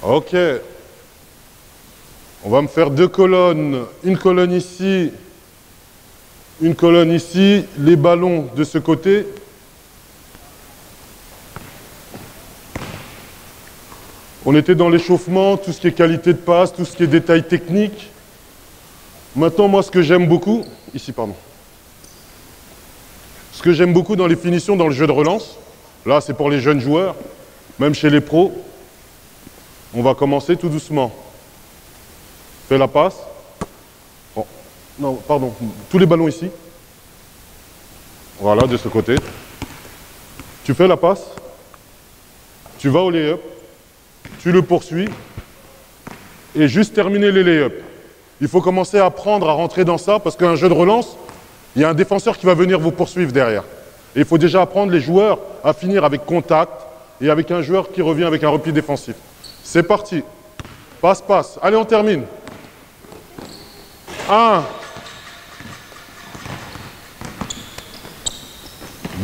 Ok. On va me faire deux colonnes. Une colonne ici, une colonne ici. Les ballons de ce côté. On était dans l'échauffement, tout ce qui est qualité de passe, tout ce qui est détails techniques. Maintenant, moi, ce que j'aime beaucoup... Ici, pardon. Ce que j'aime beaucoup dans les finitions, dans le jeu de relance, là, c'est pour les jeunes joueurs, même chez les pros, on va commencer tout doucement. Fais la passe. Oh, non, pardon, tous les ballons ici. Voilà, de ce côté. Tu fais la passe. Tu vas au lay-up. Tu le poursuis. Et juste terminer les lay-up. Il faut commencer à apprendre à rentrer dans ça, parce qu'un jeu de relance, il y a un défenseur qui va venir vous poursuivre derrière. Et il faut déjà apprendre les joueurs à finir avec contact et avec un joueur qui revient avec un repli défensif. C'est parti. Passe, passe. Allez, on termine. 1.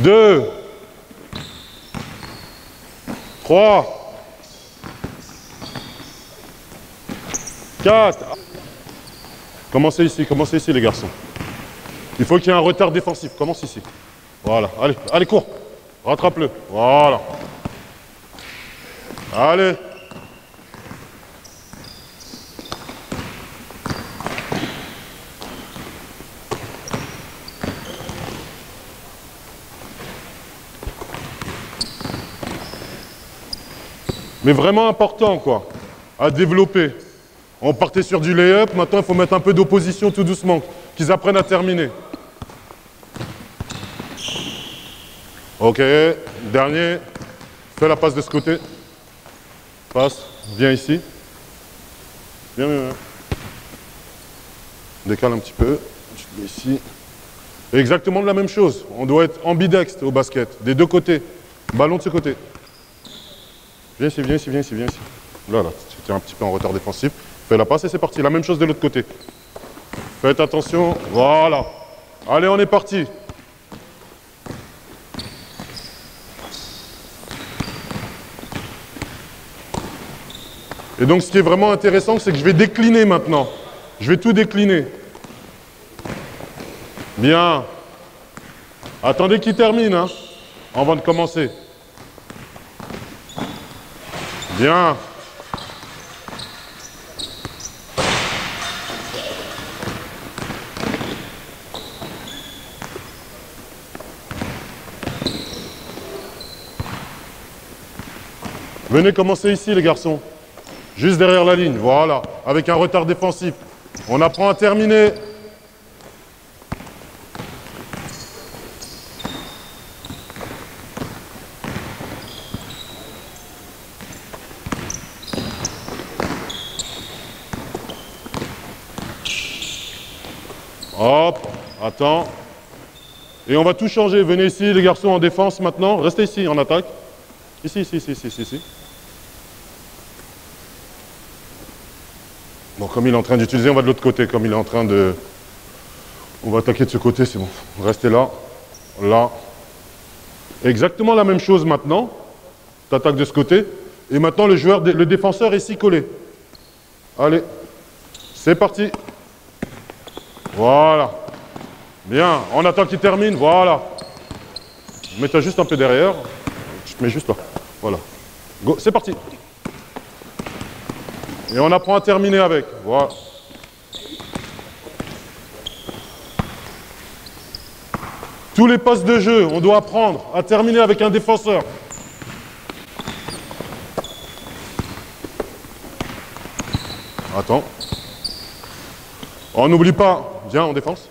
2. 3. 4. Commencez ici les garçons. Il faut qu'il y ait un retard défensif. Commence ici. Voilà. Allez, allez, cours. Rattrape-le. Voilà. Allez. Mais vraiment important, quoi, à développer. On partait sur du lay-up, maintenant il faut mettre un peu d'opposition tout doucement, qu'ils apprennent à terminer. Ok, dernier, fais la passe de ce côté. Passe, viens ici. Viens, viens, viens. Décale un petit peu, tu te mets ici. Exactement la même chose, on doit être ambidextre au basket, des deux côtés. Ballon de ce côté. Viens ici, viens ici, viens ici, viens ici. Là, là, tu es un petit peu en retard défensif. Fais la passe et c'est parti. La même chose de l'autre côté. Faites attention. Voilà. Allez, on est parti. Et donc, ce qui est vraiment intéressant, c'est que je vais décliner maintenant. Je vais tout décliner. Bien. Attendez qu'il termine, hein, avant de commencer. Bien. Venez commencer ici, les garçons. Juste derrière la ligne, voilà. Avec un retard défensif. On apprend à terminer. Hop, attends. Et on va tout changer. Venez ici, les garçons, en défense maintenant. Restez ici, en attaque. Ici, ici, ici, ici, ici. Bon, comme il est en train d'utiliser, on va de l'autre côté. Comme il est en train de... On va attaquer de ce côté, c'est bon. Restez là. Là. Exactement la même chose maintenant. Tu attaques de ce côté. Et maintenant, le défenseur est ici collé. Allez. C'est parti. Voilà. Bien. On attend qu'il termine. Voilà. Mets-toi juste un peu derrière. Tu te mets juste là. Voilà. Go. C'est parti. Et on apprend à terminer avec. Voilà. Tous les postes de jeu, on doit apprendre à terminer avec un défenseur. Attends. On n'oublie pas. Viens, en défense.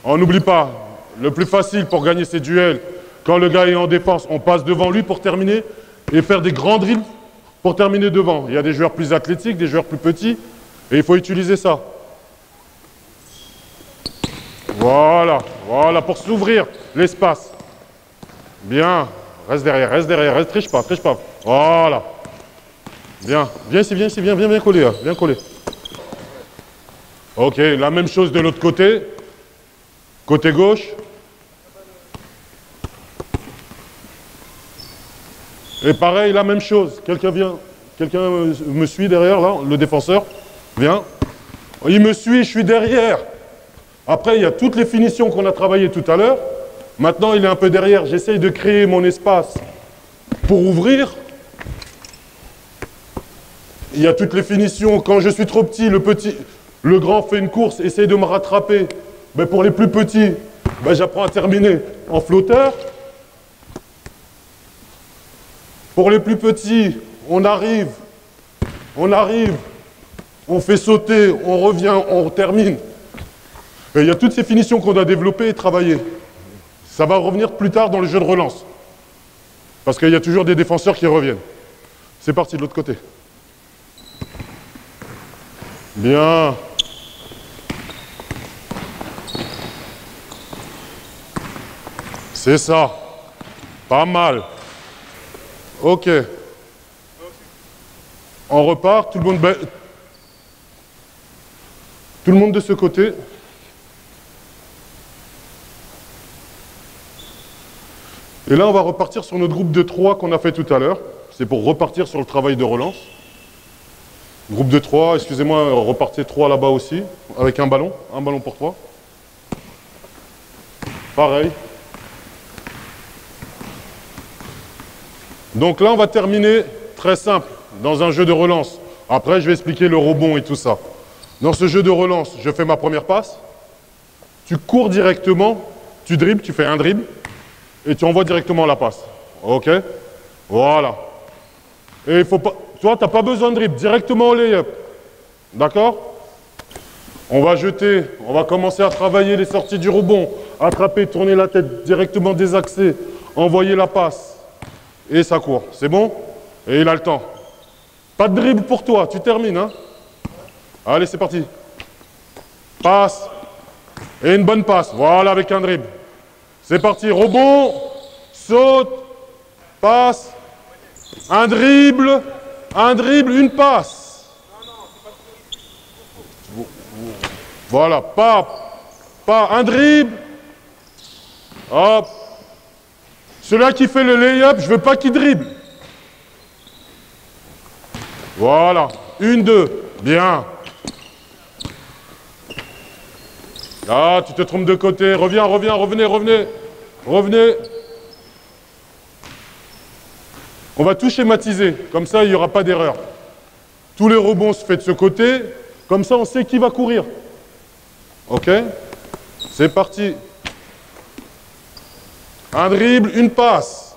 On n'oublie pas. Le plus facile pour gagner ces duels, quand le gars est en défense, on passe devant lui pour terminer et faire des grands drills pour terminer devant. Il y a des joueurs plus athlétiques, des joueurs plus petits, et il faut utiliser ça. Voilà, voilà, pour s'ouvrir l'espace. Bien, reste derrière, reste, triche pas, triche pas. Voilà. Bien, viens ici, viens coller, là. Viens coller. Ok, la même chose de l'autre côté. Côté gauche. Et pareil, la même chose. Quelqu'un vient Quelqu'un me suit derrière, là, le défenseur? Viens. Il me suit, je suis derrière. Après, il y a toutes les finitions qu'on a travaillées tout à l'heure. Maintenant, il est un peu derrière. J'essaye de créer mon espace pour ouvrir. Il y a toutes les finitions. Quand je suis trop petit, le grand fait une course, essaye de me rattraper. Mais pour les plus petits, ben, j'apprends à terminer en flotteur. Pour les plus petits, on arrive, on fait sauter, on revient, on termine. Et il y a toutes ces finitions qu'on a développées et travaillées. Ça va revenir plus tard dans le jeu de relance. Parce qu'il y a toujours des défenseurs qui reviennent. C'est parti de l'autre côté. Bien. C'est ça. Pas mal. Ok. On repart, tout le monde de ce côté. Et là, on va repartir sur notre groupe de 3 qu'on a fait tout à l'heure. C'est pour repartir sur le travail de relance. Groupe de 3, excusez-moi, repartez 3 là-bas aussi, avec un ballon pour 3. Pareil. Donc là, on va terminer très simple, dans un jeu de relance. Après, je vais expliquer le rebond et tout ça. Dans ce jeu de relance, je fais ma première passe. Tu cours directement, tu dribbles, tu fais un dribble, et tu envoies directement la passe. Ok? Voilà. Et il faut pas... Toi, tu n'as pas besoin de dribble, directement au lay-up. D'accord? On va jeter, on va commencer à travailler les sorties du rebond, attraper, tourner la tête directement désaxée, envoyer la passe. Et ça court. C'est bon? Et il a le temps. Pas de dribble pour toi, tu termines. Hein? Allez, c'est parti. Passe. Et une bonne passe. Voilà, avec un dribble. C'est parti. Rebond. Saute. Passe. Un dribble, une passe. Voilà, pas, un dribble. Hop. Celui-là qui fait le lay-up, je veux pas qu'il dribble. Voilà, 1, 2, bien. Ah, tu te trompes de côté, revenez. On va tout schématiser, comme ça il n'y aura pas d'erreur. Tous les rebonds se font de ce côté, comme ça on sait qui va courir. Ok? C'est parti. Un dribble, une passe.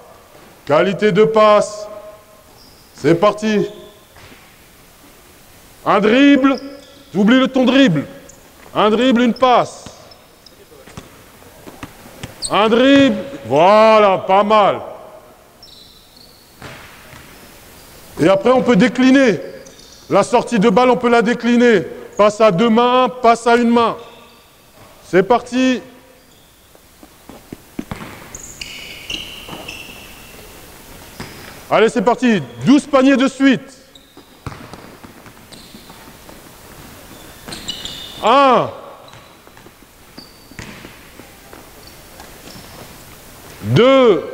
Qualité de passe. C'est parti. Un dribble, oublie ton dribble. Un dribble, une passe. Un dribble, voilà, pas mal. Et après, on peut décliner. La sortie de balle, on peut la décliner. Passe à 2 mains, passe à 1 main. C'est parti. Allez, c'est parti. 12 paniers de suite. 1. 2.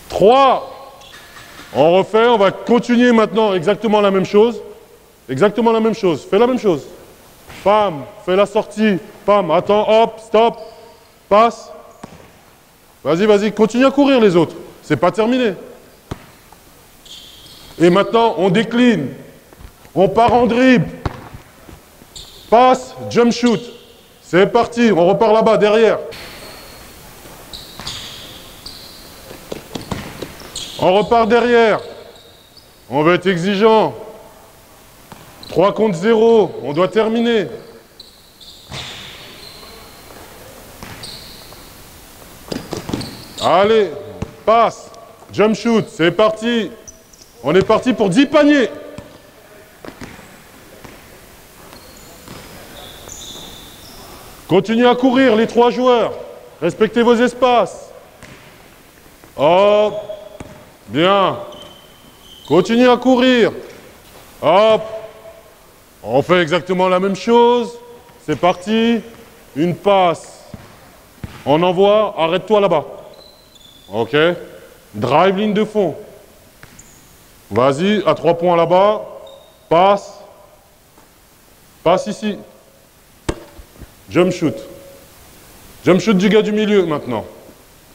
3. On refait, on va continuer maintenant exactement la même chose. Exactement la même chose. Fais la même chose. Pam, fais la sortie. Pam, attends, hop, stop. Passe. Vas-y, continue à courir les autres. C'est pas terminé. Et maintenant, on décline. On part en dribble. Passe, jump shoot. C'est parti, on repart là-bas, derrière. On repart derrière. On va être exigeant. 3 contre 0. On doit terminer. Allez, passe. Jump shoot. C'est parti. On est parti pour 10 paniers. Continuez à courir, les 3 joueurs. Respectez vos espaces. Hop. Bien. Continuez à courir. Hop. On fait exactement la même chose. C'est parti. Une passe. On envoie. Arrête-toi là-bas. Ok. Drive, ligne de fond. Vas-y, à 3 points là-bas. Passe. Passe ici. Jump shoot. Jump shoot du gars du milieu maintenant.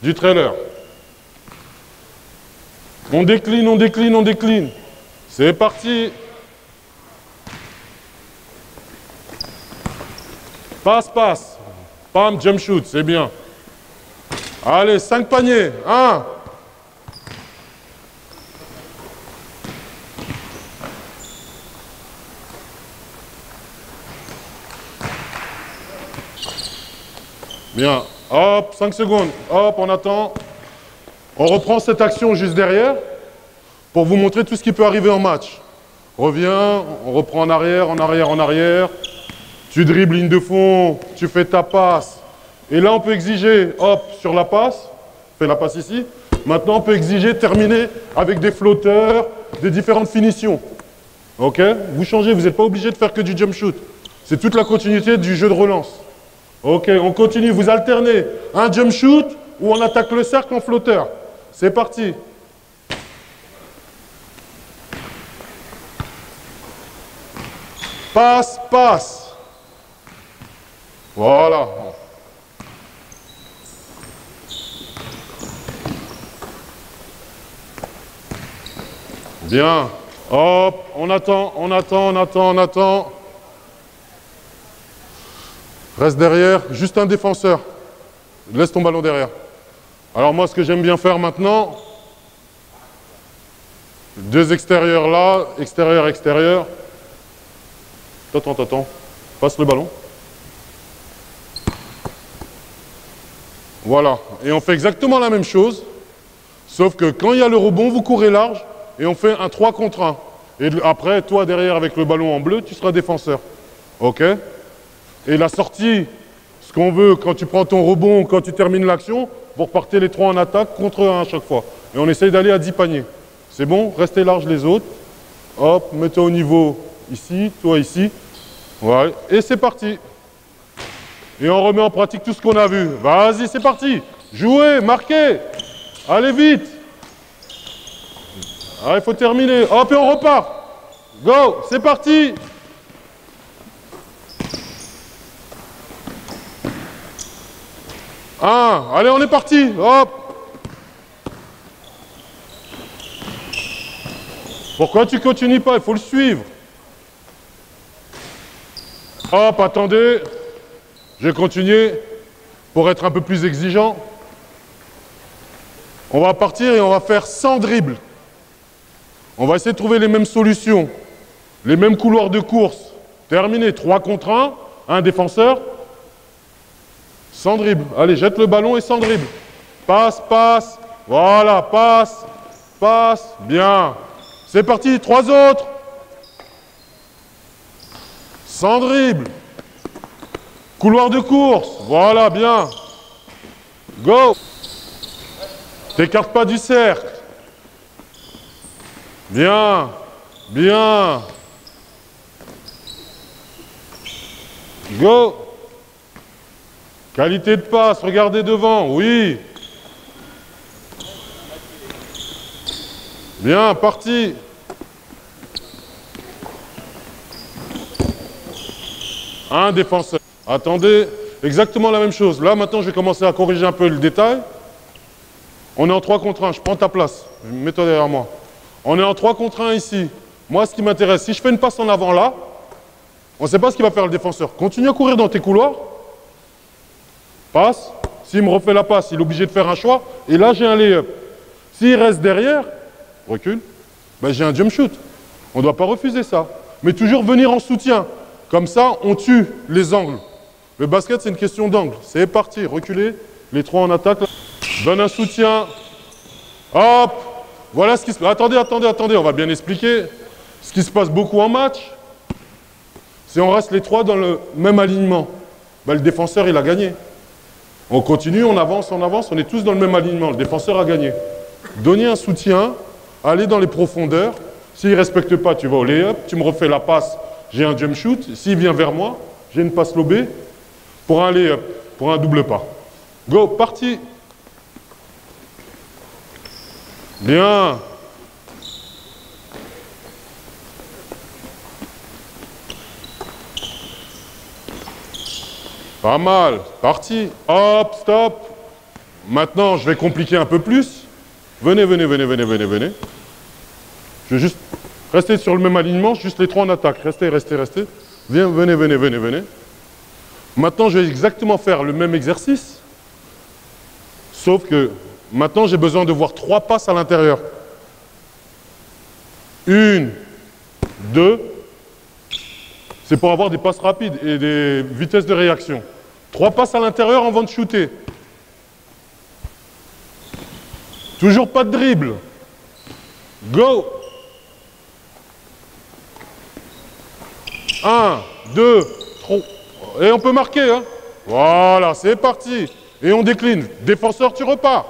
Du trailer. On décline, on décline, on décline. C'est parti. Passe, passe. Pam, jump shoot, c'est bien. Allez, 5 paniers. 1. Bien. Hop, 5 secondes. Hop, on attend. On reprend cette action juste derrière pour vous montrer tout ce qui peut arriver en match. Reviens, on reprend en arrière, en arrière, en arrière. Tu dribbles ligne de fond, tu fais ta passe. Et là, on peut exiger, hop, sur la passe. Fais la passe ici. Maintenant, on peut exiger terminer avec des flotteurs, des différentes finitions. OK? Vous changez, vous n'êtes pas obligé de faire que du jump shoot. C'est toute la continuité du jeu de relance. OK, on continue, vous alternez un jump shoot ou on attaque le cercle en flotteur. C'est parti. Passe, passe. Voilà. Bien. Hop, on attend, on attend, on attend, on attend. Reste derrière, juste un défenseur. Laisse ton ballon derrière. Alors moi, ce que j'aime bien faire maintenant, 2 extérieurs là, extérieur, extérieur. Attends. Passe le ballon. Voilà. Et on fait exactement la même chose, sauf que quand il y a le rebond, vous courez large et on fait un 3 contre 1. Et après, toi, derrière, avec le ballon en bleu, tu seras défenseur. OK? Et la sortie, ce qu'on veut, quand tu prends ton rebond, quand tu termines l'action, vous repartez les 3 en attaque contre 1 à chaque fois. Et on essaye d'aller à 10 paniers. C'est bon? Restez large les autres. Hop, mets-toi au niveau ici, toi ici. Ouais, et c'est parti. Et on remet en pratique tout ce qu'on a vu. Vas-y, c'est parti. Jouez, marquez. Allez vite. Ah, il faut terminer. Hop, et on repart. Go, c'est parti. Allez, on est parti. Hop. Pourquoi tu continues pas? Il faut le suivre. Hop, attendez. Je vais continuer pour être un peu plus exigeant. On va partir et on va faire sans dribble. On va essayer de trouver les mêmes solutions, les mêmes couloirs de course. Terminé, 3 contre 1, un défenseur. Sans dribble. Allez, jette le ballon et sans dribble. Passe, passe. Voilà, passe, passe. Bien. C'est parti, 3 autres. Sans dribble. Couloir de course. Voilà, bien. Go. T'écartes pas du cercle. Bien. Bien. Go. Qualité de passe, regardez devant, oui. Bien, parti. Un défenseur. Attendez, exactement la même chose. Là, maintenant, je vais commencer à corriger un peu le détail. On est en 3 contre 1, je prends ta place. Mets-toi derrière moi. On est en 3 contre 1 ici. Moi, ce qui m'intéresse, si je fais une passe en avant là, on ne sait pas ce qu'il va faire le défenseur. Continue à courir dans tes couloirs. Passe. S'il me refait la passe, il est obligé de faire un choix. Et là, j'ai un lay-up. S'il reste derrière, recule, ben, j'ai un jump shoot. On ne doit pas refuser ça. Mais toujours venir en soutien. Comme ça, on tue les angles. Le basket, c'est une question d'angle. C'est parti, reculez. Les 3 en attaque. Donne un soutien. Hop. Voilà ce qui se passe. Attendez, on va bien expliquer. Ce qui se passe beaucoup en match, c'est on reste les 3 dans le même alignement. Ben, le défenseur, il a gagné. On continue, on avance, on est tous dans le même alignement. Le défenseur a gagné. Donnez un soutien, allez dans les profondeurs. S'il ne respecte pas, tu vas au lay-up, tu me refais la passe, j'ai un jump shoot. S'il vient vers moi, j'ai une passe lobée pour un lay-up, pour un double pas. Go, parti. Bien. Pas mal. Parti. Hop, stop. Maintenant, je vais compliquer un peu plus. Venez, venez, venez, venez, venez, venez. Je vais juste rester sur le même alignement, juste les trois en attaque. Restez, restez, restez. Viens, venez, venez, venez, venez. Maintenant, je vais exactement faire le même exercice. Sauf que maintenant, j'ai besoin de voir 3 passes à l'intérieur. 1, 2. C'est pour avoir des passes rapides et des vitesses de réaction. 3 passes à l'intérieur avant de shooter. Toujours pas de dribble. Go! 1, 2, 3. Et on peut marquer, hein? Voilà, c'est parti. Et on décline. Défenseur, tu repars.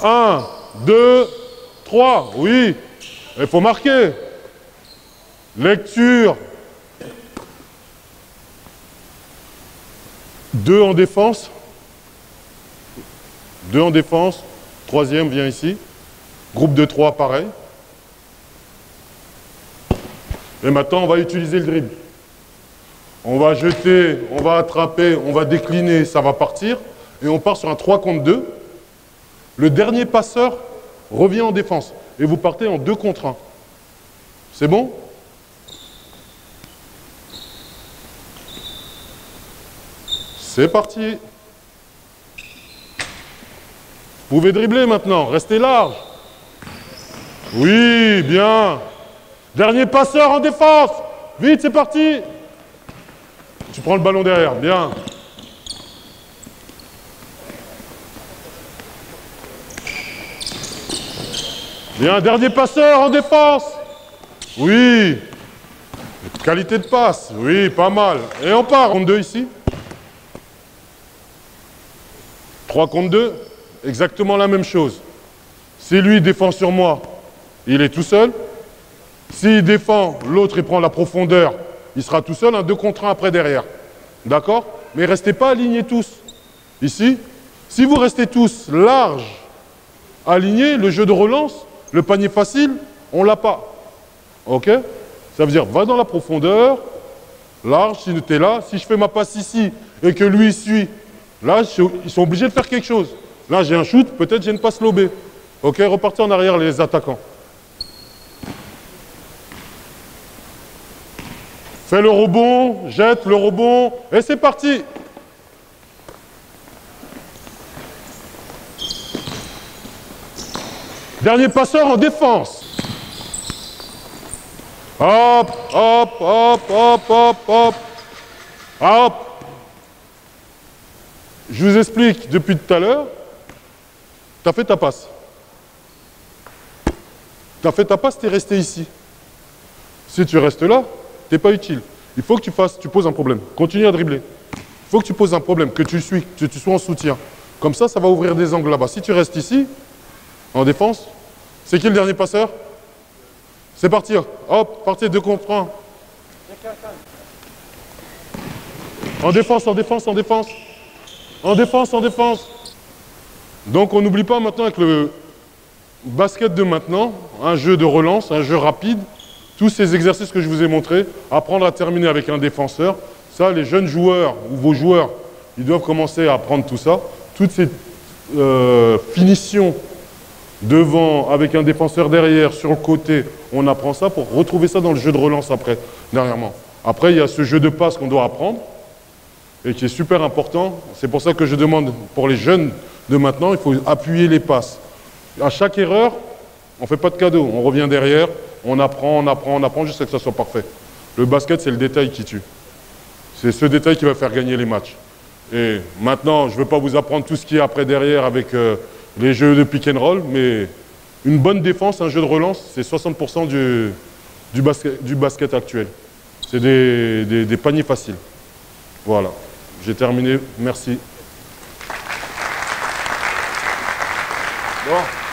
1, 2, 3. Oui. Il faut marquer. Lecture. 2 en défense. 2 en défense. Troisième vient ici. Groupe de 3, pareil. Et maintenant, on va utiliser le dribble. On va jeter, on va attraper, on va décliner, ça va partir. Et on part sur un 3 contre 2. Le dernier passeur revient en défense. Et vous partez en 2 contre 1. C'est bon? C'est parti. Vous pouvez dribbler maintenant, restez large. Oui, bien. Dernier passeur en défense. Vite, c'est parti. Tu prends le ballon derrière, bien. Bien, dernier passeur en défense. Oui. Qualité de passe, oui, pas mal. Et on part. Contre 2 ici. 3 contre 2, exactement la même chose. Si lui défend sur moi, il est tout seul. S'il défend, l'autre il prend la profondeur, il sera tout seul, un 2 contre 1 après derrière. D'accord? Mais restez pas alignés tous. Ici, si vous restez tous larges, alignés, le jeu de relance, le panier facile, on l'a pas. Ok? Ça veut dire, va dans la profondeur, large, si tu es là. Si je fais ma passe ici et que lui suit, là, ils sont obligés de faire quelque chose. Là, j'ai un shoot, peut-être j'ai une passe lobée. Ok? Repartez en arrière les attaquants. Fais le rebond, jette le rebond, et c'est parti. Dernier passeur en défense. Hop, hop, hop, hop, hop, hop. Hop. Je vous explique depuis tout à l'heure. Tu as fait ta passe. Tu as fait ta passe, tu es resté ici. Si tu restes là, tu n'es pas utile. Il faut que tu poses un problème. Continue à dribbler. Il faut que tu poses un problème, que tu suis, que tu sois en soutien. Comme ça, ça va ouvrir des angles là-bas. Si tu restes ici, en défense, c'est qui le dernier passeur? C'est parti. Hop, parti 2 contre 1. En défense, en défense, en défense. En défense, en défense. Donc on n'oublie pas maintenant avec le basket de maintenant, un jeu de relance, un jeu rapide, tous ces exercices que je vous ai montrés, apprendre à terminer avec un défenseur. Ça, les jeunes joueurs ou vos joueurs, ils doivent commencer à apprendre tout ça. Toutes ces finitions devant, avec un défenseur derrière, sur le côté, on apprend ça pour retrouver ça dans le jeu de relance après, dernièrement. Après, il y a ce jeu de passe qu'on doit apprendre et qui est super important. C'est pour ça que je demande pour les jeunes de maintenant, il faut appuyer les passes. À chaque erreur, on ne fait pas de cadeau. On revient derrière, on apprend, on apprend, on apprend jusqu'à ce que ça soit parfait. Le basket, c'est le détail qui tue. C'est ce détail qui va faire gagner les matchs. Et maintenant, je ne veux pas vous apprendre tout ce qui est après derrière avec les jeux de pick and roll, mais une bonne défense, un jeu de relance, c'est 60% du basket actuel. C'est des paniers faciles. Voilà. J'ai terminé. Merci. Bon.